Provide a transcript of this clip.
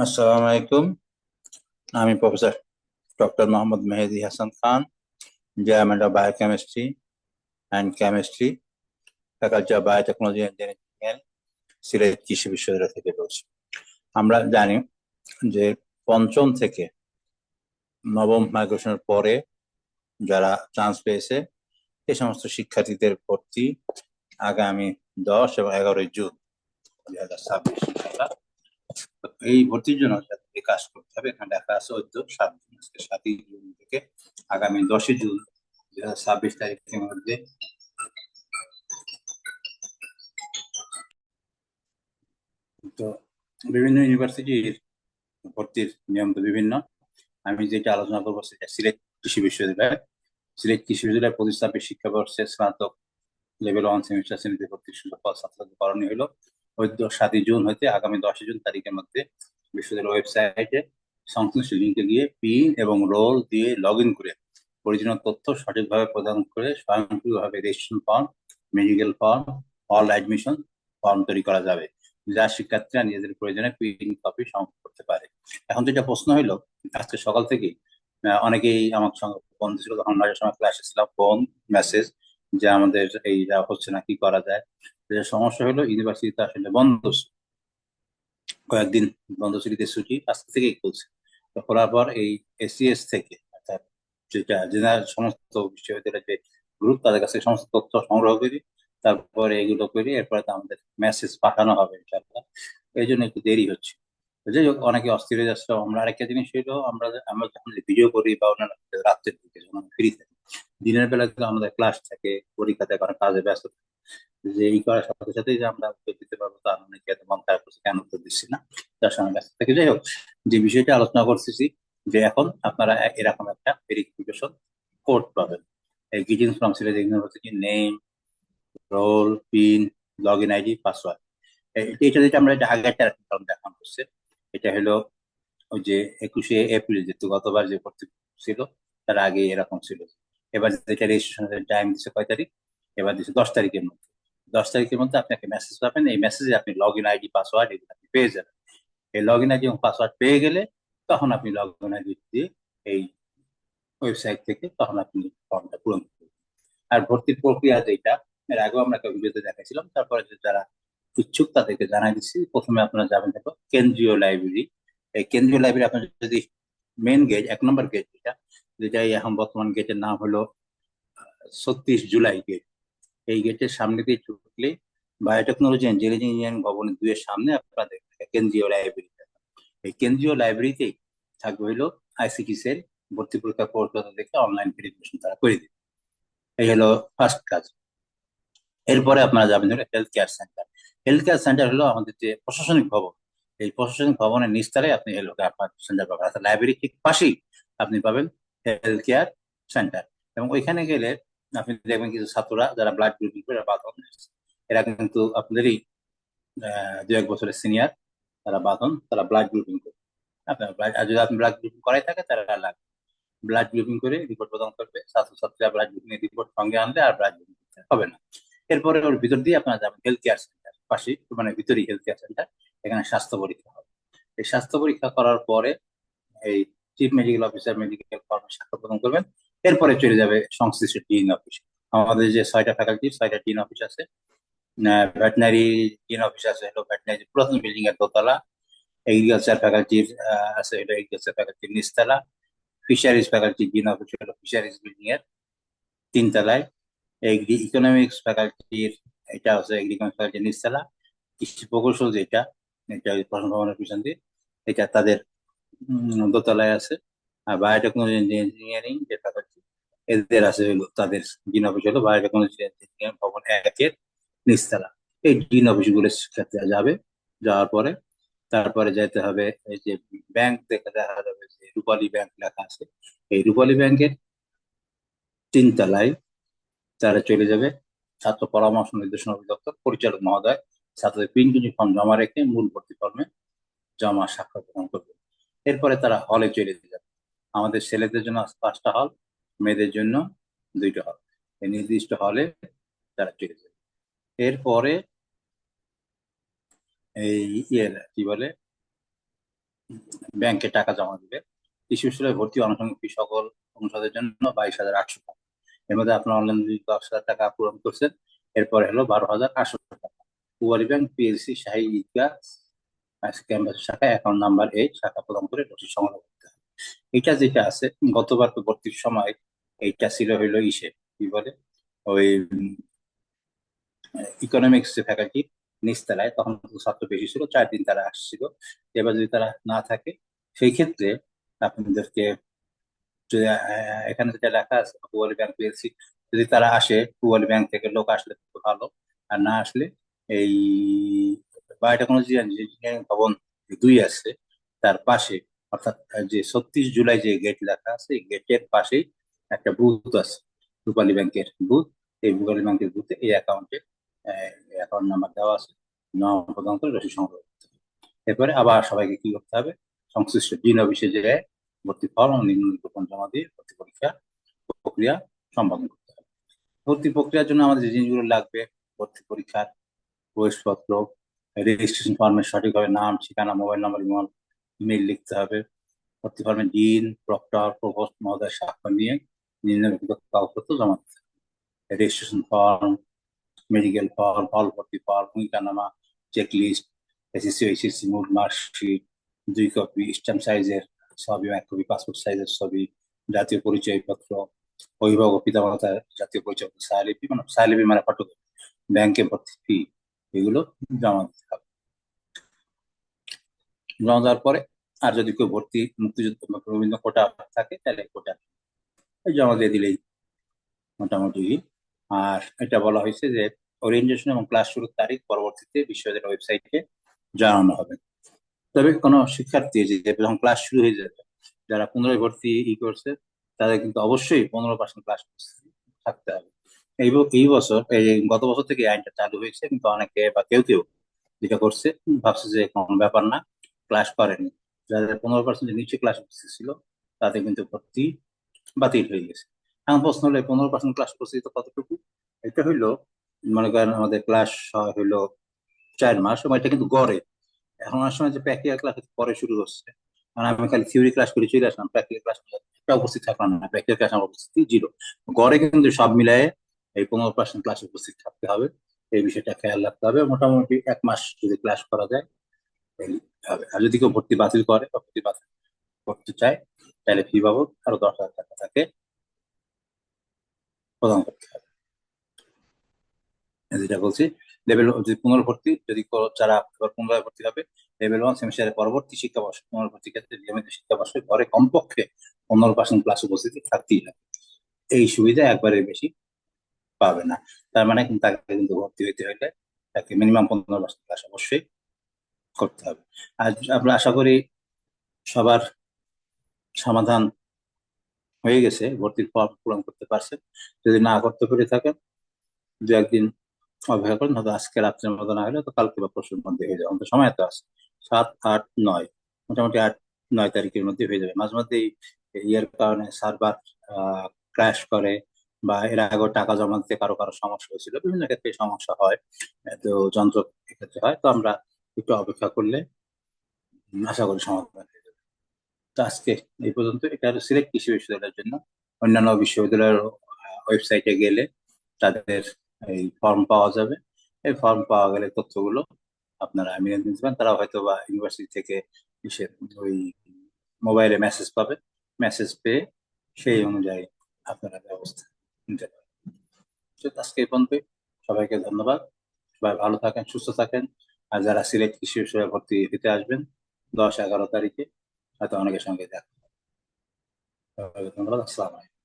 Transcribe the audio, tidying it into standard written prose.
আসসালামু আলাইকুম। আমি professor doctor Mohammad Mehedi Hasan Khan, department of biochemistry and chemistry, faculty of biotechnology and engineering, Sylhet কৃষি বিশ্ববিদ্যালয় থেকে বলছি। আমরা জানি যে পঞ্চম থেকে নবম মাইগ্রেশনের পরে যারা চান্স পেয়েছে এই সমস্ত শিক্ষার্থীদের ভর্তি আগামী 10 এবং 11 জুন 2026 এই ভর্তির জন্য যাদেরকে কাজ করতে হবে এখানে লেখা আছে 7 জুন, আজকে 7ই জুন থেকে আগামী 10 জুন 2026 তারিখের মধ্যে। তো বিভিন্ন ইউনিভার্সিটির ভর্তির নিয়ম তো বিভিন্ন। আমি যেটা আলোচনা করবো সেটা সিলেট কৃষি বিশ্ববিদ্যালয়। সিলেট কৃষি বিশ্ববিদ্যালয় প্রতিষ্ঠাপিত শিক্ষাবর্ষে স্নাতক লেভেল 1 সেমিস্টার শ্রেণীতে ভর্তির সুযোগ পাওয়া ছাত্রছাত্রী করণীয় হলো 7ই জুন হতে আগামী 10 জুন তারিখের মধ্যে বিশ্ববিদ্যালয়ের ওয়েবসাইটে সংশ্লিষ্ট লিঙ্কে গিয়ে পিন এবং রোল দিয়ে লগ ইন করে প্রয়োজনীয় তথ্য সঠিকভাবে প্রদান করে স্বয়ংক্রিয়ভাবে registration form, medical form, all admission form তৈরি করা যাবে, যা শিক্ষার্থীরা নিজেদের প্রয়োজনে প্রিন্ট কপি সংগ্রহ করতে পারে। এখন যেটা প্রশ্ন হলো, আজকে সকাল থেকে অনেকেই আমার সঙ্গে ফোন দিয়েছিল, তখন 9টার সময় ক্লাসে ছিলাম, ফোন মেসেজ যে আমাদের এইটা হচ্ছে না, কি করা যায়। যে সমস্যা হলো ইউনিভার্সিটিতে আসলে বন্ধ ছিল। কয়েকদিন বন্ধ ছিল, ঈদের ছুটি আজকে থেকেই খুলছে। তো খোলার পর এই এসিএস থেকে অর্থাৎ যেটা জেনারেল সমস্ত বিশ্ববিদ্যালয়ের যে গ্রুপ, তাদের কাছে সমস্ত তথ্য সংগ্রহ করি, তারপরে এগুলো করি, এরপরে তো আমাদের মেসেজ পাঠানো হবে ইনশাআল্লাহ। এই জন্য একটু দেরি হচ্ছে। তো যাই হোক, অনেকে অস্থির হয়ে যাচ্ছে। আমরা আরেকটা জিনিস হলো, আমরা যখন ভিডিও করি বা অন্যান্য রাত্রের দিকে যখন ফ্রি থাকি, দিনের বেলা তো আমাদের ক্লাস থাকে, পরীক্ষা থাকে, অনেক কাজে ব্যস্ত থাকি। যে এই করার সাথে সাথে যে আমরা উত্তর দিতে পারবো তার অনেকে এত মন খারাপ করছে, কেন উত্তর দিচ্ছি না, তার সঙ্গে ব্যস্ত থেকে। যাই হোক, যে বিষয়টা আলোচনা করতেছি, যে এখন আপনারা এরকম একটা ভেরিফিকেশন কোড পাবেন। এই greetings from Sylhet University, name, roll, pin, log in ID, password. এটা যেটা আমরা এটা আগেরটা দেখানো হচ্ছে, এটা হলো ওই যে 21শে এপ্রিল, যেহেতু গতবার যে ভর্তি ছিল তার আগে এরকম ছিল। এবার যেটা রেজিস্ট্রেশনের টাইম দিচ্ছে কয় তারিখ, এবার দিচ্ছে 10 তারিখের মধ্যে। 10 তারিখের মধ্যে আপনি একটা মেসেজ পাবেন, এই মেসেজে আপনি লগ ইন আইডি, পাসওয়ার্ড এগুলো আপনি পেয়ে যাবেন। এই লগ ইন আইডি এবং পাসওয়ার্ড পেয়ে গেলে তখন আপনি লগ ইন আইডি দিয়ে এই ওয়েবসাইট থেকে তখন আপনি ফর্মটা পূরণ করবেন। আর ভর্তির প্রক্রিয়া যেটা এর আগেও আমরা একটা ভিডিওতে দেখাইছিলাম, তারপরে যারা ইচ্ছুক তাদেরকে জানাই দিচ্ছি। প্রথমে আপনারা যাবেন দেখো কেন্দ্রীয় লাইব্রেরি। এই কেন্দ্রীয় লাইব্রেরি আপনার যদি মেন গেট, 1 নম্বর গেট যেটা, যেটাই এখন বর্তমান গেটের নাম হলো 36 জুলাই গেট। এই গেটের সামনে দিয়ে ঢুকলে বায়োটেকনোলজি অ্যান্ড ইঞ্জিনিয়ারিং ভবনের 2 এর সামনে আপনাদের কেন্দ্রীয় লাইব্রেরি। এই কেন্দ্রীয় লাইব্রেরিতেই থাকবে হলো আইসিটি সেল। ভর্তি পরীক্ষা কোর্স দেখে অনলাইন ভেরিফিকেশন তারা করে দিবে। এই হলো ফার্স্ট কাজ। এরপরে আপনারা যাবেন হলো health care centre. Health care centre হলো আমাদের যে প্রশাসনিক ভবন, এই প্রশাসনিক ভবনের নিচতলায় আপনি হলো আপনার সেন্টার পাবেন, অর্থাৎ লাইব্রেরি ঠিক পাশেই আপনি পাবেন হেলথ কেয়ার সেন্টার। এবং ওইখানে গেলে আপনি দেখবেন কিছু ছাত্ররা যারা ব্লাড গ্রুপিং করে বাঁধন, এরা কিন্তু আপনাদেরই 2-1 বছরের সিনিয়র, তারা বাঁধন, তারা ব্লাড গ্রুপিং করে। আপনার ব্লাড, আর যদি আপনি ব্লাড গ্রুপিং করাই থাকে তারা লাগবে, ব্লাড গ্রুপিং করে রিপোর্ট প্রদান করবে। ছাত্রছাত্রীরা ব্লাড গ্রুপিং এর রিপোর্ট সঙ্গে আনলে আর ব্লাড গ্রুপিং হবে না। এরপরে ওর ভিতর দিয়ে আপনারা যাবেন হেলথ কেয়ার সেন্টার, পাশে মানে ভিতরেই হেলথ কেয়ার সেন্টার। এখানে স্বাস্থ্য পরীক্ষা হবে। এই স্বাস্থ্য পরীক্ষা করার পরে এই চিফ মেডিকেল অফিসার মেডিকেল ফর্মে স্বাক্ষর প্রদান করবেন। এরপরে চলে যাবে সংশ্লিষ্ট ডিন অফিস। আমাদের যে 6টা ফ্যাকাল্টি, 6টা ডিন অফিস আছে। ভেটেনারি ডিন অফিস আছে হলো ভেটেনারি পুরাতন বিল্ডিং এর দোতলা। এগ্রিকালচার ফ্যাকাল্টির আছে হলো এগ্রিকালচার ফ্যাকাল্টির নিচতলা। ফিশারিজ ফ্যাকাল্টি ডিন অফিস হলো ফিশারিজ বিল্ডিং এর 3 তলায়। ইকোনমিক্স ফ্যাকাল্টির এটা হচ্ছে এগ্রিকালচার ফ্যাকাল্টির নিচতলা। কৃষি প্রকৌশল যেটা, এটা ওই প্রশাসন ভবনের পিছন দিয়ে, এটা তাদের দোতলায় আছে। আর বায়োটেকনোলজি ইঞ্জিনিয়ারিং যে ফ্যাকাল্টি, এদের আছে হলো তাদের ডিন অফিস হলো বায়োটেকনোলজি ইঞ্জিনিয়ারিং ভবন 1-এর নিচতলা। এই ডিন অফিস গুলো শিক্ষার্থীরা যাবে। যাওয়ার পরে তারপরে যাইতে হবে এই যে ব্যাংক, দেখা যাবে যে রূপালী ব্যাংক লেখা আছে, এই রূপালী ব্যাংকের 3 তলায় তারা চলে যাবে ছাত্র পরামর্শ নির্দেশনা অধিদপ্তর পরিচালক মহোদয় ছাত্রদের প্রিন্ট ইউনিফর্ম জমা রেখে মূল ভর্তি ফর্মে জমা স্বাক্ষর প্রদান করবে। এরপরে তারা হলে চলে যাবে। আমাদের ছেলেদের জন্য 5টা হল, মেয়েদের জন্য 2টা হল। এই নির্দিষ্ট হলে তারা চলে যাবে। এরপরে এই কি বলে ব্যাংকে টাকা জমা দিবে। কৃষি বিশ্ববিদ্যালয়ে ভর্তি আনুষঙ্গিক ফি সকল অনুষদের জন্য 22,800 টাকা। এর মধ্যে আপনার অনলাইন 10,000 টাকা পূরণ করছেন, এরপরে হলো 12,800 টাকা। পুবালী ব্যাংক পিএলসি শাহী ঈদগাহ ক্যাম্পাস শাখায় অ্যাকাউন্ট নাম্বার শাখা প্রদান করে রসিদ সংগ্রহ করতে হবে। এটা যেটা আছে, গতবার তো ভর্তির সময় এইটা ছিল হইলো কি বলে ওই ইকোনমিক্স যে ফ্যাকাল্টি নিচতলায়, তখন ছাত্র বেশি ছিল, 4 দিন তারা আসছিল। এবার যদি তারা না থাকে, সেই ক্ষেত্রে আপনাদেরকে যদি এখানে যেটা লেখা আছে পুবালী ব্যাংক পিএলসি, যদি তারা আসে, পুবালী ব্যাংক থেকে লোক আসলে খুব ভালো, আর না আসলে এই বায়োটেকনোলজি ইঞ্জিনিয়ারিং ভবন 2 আছে, তার পাশে, অর্থাৎ যে 36 জুলাই যে গেট লেখা আছে, এই গেটের পাশেই একটা বুথ আছে, রূপালী ব্যাংকের বুথ। এই রূপালী ব্যাংকের বুথে এই অ্যাকাউন্ট নাম্বার দেওয়া আছে, নাম প্রদান করে রসিদ সংগ্রহ করতে হবে। এরপরে আবার সবাইকে কি করতে হবে, সংশ্লিষ্ট ডিন অফিসে যে ভর্তি ফর্ম ও নিম্নলিখিত জমা দিয়ে ভর্তি পরীক্ষা প্রক্রিয়া সম্পাদন করতে হবে। ভর্তি প্রক্রিয়ার জন্য আমাদের যে জিনিসগুলো লাগবে: ভর্তি পরীক্ষার প্রবেশপত্র, রেজিস্ট্রেশন ফর্মের সঠিকভাবে নাম, ঠিকানা, মোবাইল নাম্বার, ইমেল লিখতে হবে। ভর্তি ফর্মে ডিন, প্রক্টর, প্রভোস্ট মহোদয় স্বাক্ষর নিয়ে নিম্নলিখিত কাগজপত্র জমা দিতে হবে: রেজিস্ট্রেশন ফর্ম, মেডিকেল ফর্ম, হল ভর্তি ফর্ম, ভূমিকানামা, চেকলিস্ট, এসএসসি এইচএসসি মূল মার্কশিট, 2 কপি স্ট্যাম্প সাইজের ছবি, 1 কপি পাসপোর্ট সাইজের ছবি, জাতীয় পরিচয়পত্র, অভিভাবক ও পিতামাতার জাতীয় পরিচয়পত্র, সাইলিপি মানে ফটোকপি, ব্যাংকে ভর্তি ফি, এগুলো জমা দিতে হবে। জমা দেওয়ার পরে আর যদি কেউ ভর্তি মুক্তিযুদ্ধ বা বিভিন্ন কোটা থাকে, তাহলে কোটা জমা দিয়ে দিলেই মোটামুটি। আর এটা বলা হয়েছে যে ওরিয়েন্টেশন এবং ক্লাস শুরুর তারিখ পরবর্তীতে বিশ্ববিদ্যালয়ের ওয়েবসাইটে জানানো হবে। তবে কোনো শিক্ষার্থী যে যখন ক্লাস শুরু হয়ে যাবে, যারা পুনরায় ভর্তি করছে, তাদের কিন্তু অবশ্যই 15% ক্লাস থাকতে হবে। এই বছর, গত বছর থেকে এই আইনটা চালু হয়েছে, কিন্তু অনেকে বা কেউ কেউ যেটা করছে, ভাবছে যে কোনো ব্যাপার না, ক্লাস করেনি। যাদের 15% নিচে ক্লাস ছিল, তাদের কিন্তু ভর্তি বাতিল হয়ে গেছে। এখন প্রশ্ন হলো, 15% ক্লাস করছি তো কতটুকু? এটা হইলো, মনে করেন আমাদের ক্লাস হইলো 4 মাস, এটা কিন্তু গড়ে। এখন অনেক সময় যে প্র্যাকটিক্যাল ক্লাস পরে শুরু হচ্ছে, কারণ আমি খালি থিওরি ক্লাস করে চলে আসলাম, প্র্যাকটিক্যাল ক্লাস একটা উপস্থিত থাকলাম না, প্র্যাকটিক্যাল ক্লাস আমার উপস্থিতি 0। গড়ে কিন্তু সব মিলায়ে এই 15% ক্লাসে উপস্থিত থাকতে হবে। এই বিষয়টা খেয়াল রাখতে হবে। মোটামুটি 1 মাস যদি ক্লাস করা যায় তাহলে হবে। আর যদি কেউ ভর্তি বাতিল করে বা ভর্তি বাতিল করতে চায়, তাহলে ফি বাবদ আরো 10,000 টাকা তাকে প্রদান করতে হবে। যেটা বলছি, লেভেল যদি পুনর্ভর্তি, যদি যারা এবার পুনরায় ভর্তি হবে, লেভেল 1 সেমিস্টারের পরবর্তী শিক্ষাবর্ষ পুনর্ভর্তির ক্ষেত্রে নিয়মিত শিক্ষাবর্ষে ঘরে কমপক্ষে 15% ক্লাস উপস্থিতি থাকতেই হবে। এই সুবিধা একবারে বেশি পাবে না। তার মানে কিন্তু তাকে কিন্তু ভর্তি হইতে হলে তাকে মিনিমাম 15% ক্লাস অবশ্যই করতে হবে। আর আমরা আশা করি সবার সমাধান হয়ে গেছে, ভর্তির ফর্ম পূরণ করতে পারছেন। যদি না করতে পেরে থাকেন, 2-1 দিন অপেক্ষা করেন, হয়তো আজকে রাত্রের মতো না হলে তো কালকে বা পরশুর মধ্যে হয়ে যাবে। আমাদের সময় তো আছে 7, 8, 9, মোটামুটি 8-9 তারিখের মধ্যে হয়ে যাবে। মাঝে মধ্যে ইয়ের কারণে সার্ভার ক্র্যাশ করে, বা এর আগে টাকা জমা দিতে কারো কারো সমস্যা হয়েছিল, বিভিন্ন ক্ষেত্রে সমস্যা হয়। তো যন্ত্র ক্ষেত্রে হয়, তো আমরা একটু অপেক্ষা করলে আশা করি সমাধান হয়ে যাবে। তো আজকে এই পর্যন্ত। এটা হলো সিলেট কৃষি বিশ্ববিদ্যালয়ের জন্য। অন্যান্য বিশ্ববিদ্যালয়ের ওয়েবসাইটে গেলে তাদের এই ফর্ম পাওয়া যাবে। এই ফর্ম পাওয়া গেলে তথ্যগুলো আপনারা মিলিয়ে নিতে পারেন। তারা হয়তো বা ইউনিভার্সিটি থেকে ওই মোবাইলে মেসেজ পাবে, মেসেজ পেয়ে সেই অনুযায়ী আপনারা ব্যবস্থা নিতে পারেন। তো আজকে এই পর্যন্ত। সবাইকে ধন্যবাদ। সবাই ভালো থাকেন, সুস্থ থাকেন। আর যারা সিলেট কৃষি বিশ্ববিদ্যালয়ে ভর্তি দিতে আসবেন 10-11 তারিখে, হয়তো অনেকের সঙ্গে দেখা হবে। সবাইকে ধন্যবাদ। আসসালাম আলাইকুম।